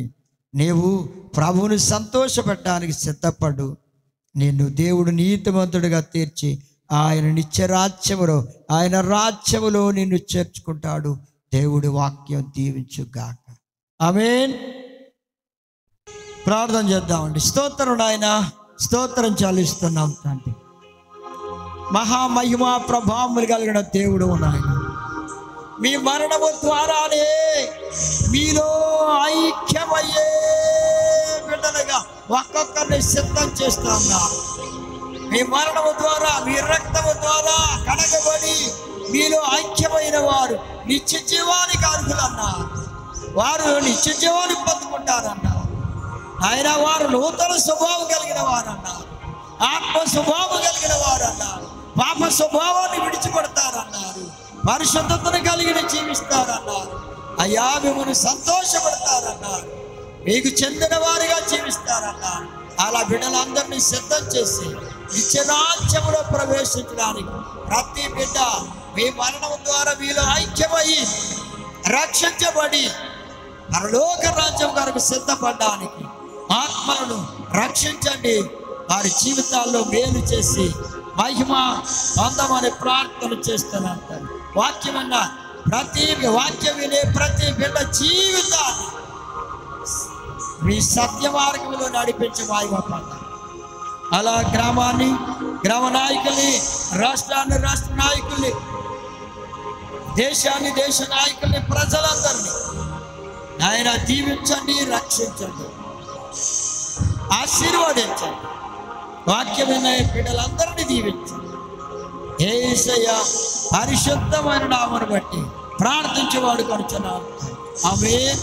నీవు ప్రభువుని సంతోషపెట్టడానికి సిద్ధపడు. నిన్ను దేవుడు నీతిమంతుడిగా తీర్చి ఆయన నిత్యరాజ్యములో, ఆయన రాజ్యములో నిన్ను చేర్చుకుంటాడు. దేవుడి వాక్యం దీవించుగాక. ఆమేన్. ప్రార్థన చేద్దామండి. స్తోత్రం నాయన, స్తోత్రం చెల్లిస్తున్నాం తండ్రి. మహామహిమా ప్రభావములు కలిగిన దేవుడు నాయన, మీ మరణము ద్వారానే మీలో ఐక్యమయ్యే బిడ్డలుగా ఒక్కొక్కరిని సిద్ధం చేస్తా ఉన్నారు. మీ మరణము ద్వారా, మీ రక్తము ద్వారా కడగబడి మీలో ఐక్యమైన వారు నిత్య జీవానికి అర్హులన్నారు. వారు నిత్య జీవాన్ని పొందుకుంటారన్నారు ఆయన. వారు నూతన స్వభావం కలిగిన వారు అన్నారు, ఆత్మ స్వభావం కలిగిన వారు అన్నారు, పాప స్వభావాన్ని విడిచిపెడతారన్నారు, పరిశుద్ధతను కలిగిన జీవిస్తారన్నారు. అయ్యా, మిమ్మల్ని సంతోషపడతారన్నారు, మీకు చెందిన వారిగా జీవిస్తారన్నారు. అలా బిడ్డలందరినీ సిద్ధం చేసి నిత్యరాజ్యములో ప్రవేశించడానికి ప్రతి బిడ్డ మీ మరణం ద్వారా మీలో ఐక్యమయ్యి రక్షించబడి పరలోక రాజ్యం వరకు సిద్ధపడడానికి ఆత్మలను రక్షించండి. వారి జీవితాల్లో మేలు చేసి మహిమ పొందమని ప్రార్థన చేస్తున్నాను. వాక్యం వినే ప్రతి బిడ్డ జీవితాన్ని మీ సత్య మార్గంలో నడిపించి మహిమ పొందాలి. అలా గ్రామాన్ని, గ్రామ నాయకుల్ని, రాష్ట్రాన్ని, రాష్ట్ర నాయకుల్ని, దేశాన్ని, దేశ నాయకుల్ని, ప్రజలందరినీ ఆయన దీవించండి, రక్షించండి, ఆశీర్వదించండి. వాక్యం విన్న బిడ్డలందరినీ దీవించండి. యేసయ్య పరిశుద్ధమైన నామమును బట్టి ప్రార్థించేవాడు కొనుచున్నాను. ఆమేన్.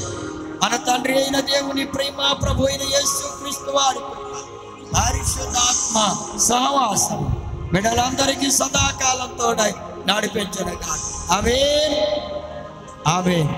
మన తండ్రి అయిన దేవుని ప్రేమ, ప్రభు అయిన యేసు క్రీస్తు వారి పరిశుద్ధాత్మ సహవాసం బిడ్డలందరికీ సదాకాలంతో నడిపించను. ఆమేన్, ఆమేన్.